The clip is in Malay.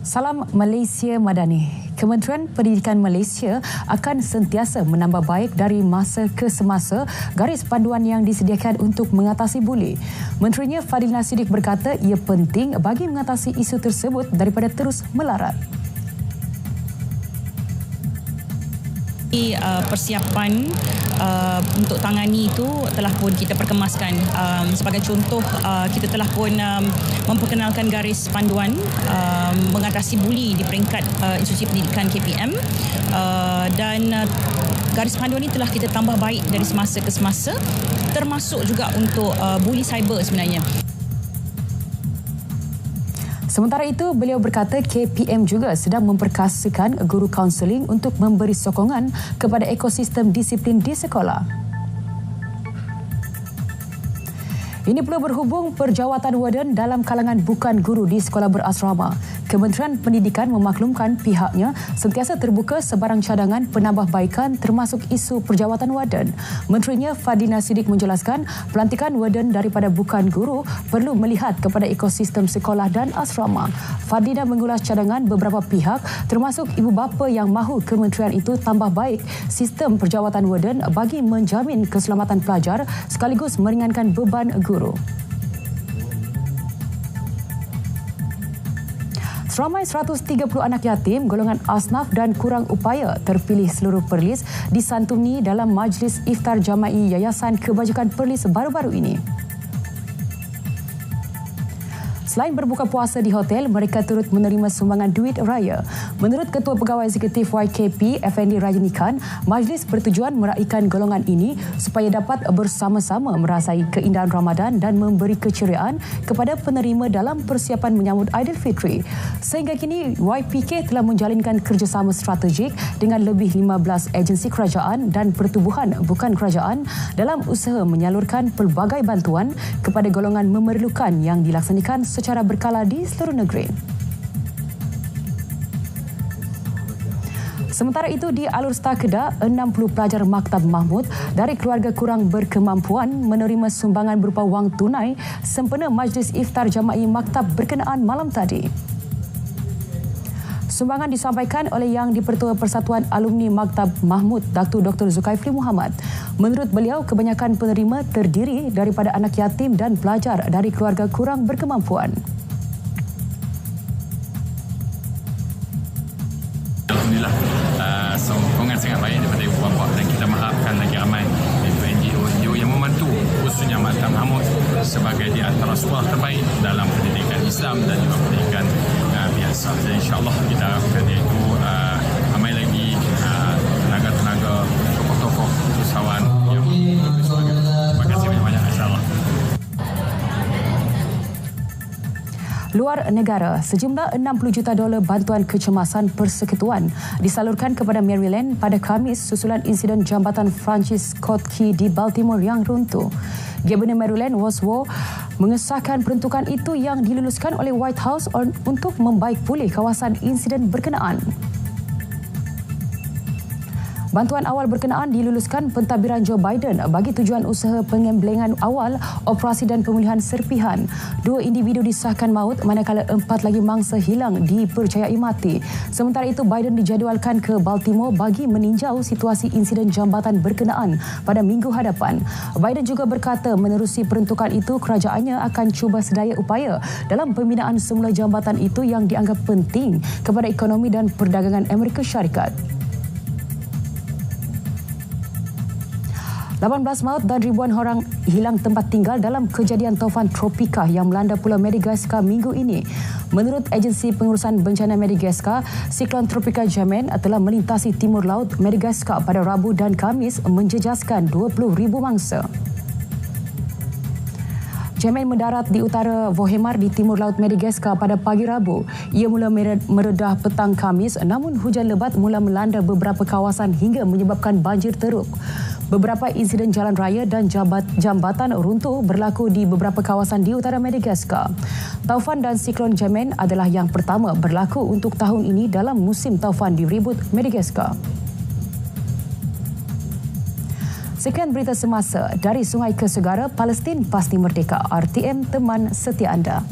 Salam Malaysia Madani. Kementerian Pendidikan Malaysia akan sentiasa menambah baik dari masa ke semasa garis panduan yang disediakan untuk mengatasi buli. Menterinya Fadil Nasidik berkata ia penting bagi mengatasi isu tersebut daripada terus melarat. Persiapan untuk tangani itu telah pun kita perkemaskan. Sebagai contoh, kita telah pun memperkenalkan garis panduan mengatasi buli di peringkat institusi pendidikan KPM, dan garis panduan ini telah kita tambah baik dari semasa ke semasa, termasuk juga untuk buli cyber sebenarnya. Sementara itu, beliau berkata KPM juga sedang memperkasakan guru kaunseling untuk memberi sokongan kepada ekosistem disiplin di sekolah. Ini pula berhubung perjawatan warden dalam kalangan bukan guru di sekolah berasrama. Kementerian Pendidikan memaklumkan pihaknya sentiasa terbuka sebarang cadangan penambahbaikan termasuk isu perjawatan warden. Menterinya Fadil Nasidik menjelaskan pelantikan warden daripada bukan guru perlu melihat kepada ekosistem sekolah dan asrama. Fadila mengulas cadangan beberapa pihak termasuk ibu bapa yang mahu kementerian itu tambah baik sistem perjawatan warden bagi menjamin keselamatan pelajar sekaligus meringankan beban guru. Seramai 130 anak yatim golongan asnaf dan kurang upaya terpilih seluruh Perlis disantuni dalam majlis iftar jama'i Yayasan Kebajikan Perlis baru-baru ini. Selain berbuka puasa di hotel, mereka turut menerima sumbangan duit raya. Menurut Ketua Pegawai Eksekutif YKP, Effendi Rajani Khan, majlis bertujuan meraihkan golongan ini supaya dapat bersama-sama merasai keindahan Ramadan dan memberi keceriaan kepada penerima dalam persiapan menyambut Aidilfitri. Sehingga kini, YPK telah menjalinkan kerjasama strategik dengan lebih 15 agensi kerajaan dan pertubuhan bukan kerajaan dalam usaha menyalurkan pelbagai bantuan kepada golongan memerlukan yang dilaksanakan secara berkala di seluruh negeri. Sementara itu, di Alurstar Kedah, 60 pelajar Maktab Mahmud dari keluarga kurang berkemampuan menerima sumbangan berupa wang tunai sempena majlis iftar jama'i Maktab berkenaan malam tadi. Sumbangan disampaikan oleh Yang di-Pertua Persatuan Alumni Maktab Mahmud, Dr. Zulkifli Muhammad. Menurut beliau, kebanyakan penerima terdiri daripada anak yatim dan pelajar dari keluarga kurang berkemampuan. Alhamdulillah, sokongan sangat baik daripada ibu bapa dan kita mengharapkan lagi ramai NGO yang membantu, khususnya Maktab Mahmud sebagai di antara sekolah terbaik dalam pendidikan Islam dan juga pendidikan biasa. Dan insya-Allah kita harapkan iaitu ramai lagi tenaga-tenaga, tokoh-tokoh usahawan yang terima kasih banyak-banyak insya-Allah. Luar negara, sejumlah $60 juta bantuan kecemasan persekutuan disalurkan kepada Maryland pada Khamis susulan insiden jambatan Francis Scott Key di Baltimore yang runtuh. Gabenor Maryland Waswo mengesahkan peruntukan itu yang diluluskan oleh White House untuk membaik pulih kawasan insiden berkenaan. Bantuan awal berkenaan diluluskan pentadbiran Joe Biden bagi tujuan usaha pengemblengan awal, operasi dan pemulihan serpihan. 2 individu disahkan maut manakala 4 lagi mangsa hilang dipercayai mati. Sementara itu, Biden dijadualkan ke Baltimore bagi meninjau situasi insiden jambatan berkenaan pada minggu hadapan. Biden juga berkata menerusi peruntukan itu, kerajaannya akan cuba sedaya upaya dalam pembinaan semula jambatan itu yang dianggap penting kepada ekonomi dan perdagangan Amerika Syarikat. 18 maut dan ribuan orang hilang tempat tinggal dalam kejadian taufan tropika yang melanda Pulau Madagaskar minggu ini. Menurut Agensi Pengurusan Bencana Madagaskar, siklon tropika Germain telah melintasi timur laut Madagaskar pada Rabu dan Khamis menjejaskan 20,000 mangsa. Germain mendarat di utara Vohemar di timur laut Madagaskar pada pagi Rabu. Ia mula meredah petang Khamis, namun hujan lebat mula melanda beberapa kawasan hingga menyebabkan banjir teruk. Beberapa insiden jalan raya dan jambatan runtuh berlaku di beberapa kawasan di utara Madagaskar. Taufan dan siklon Germain adalah yang pertama berlaku untuk tahun ini dalam musim taufan di ribut Madagaskar. Sekian berita semasa dari Sungai ke Segara, Palestin pasti merdeka. RTM, teman setia anda.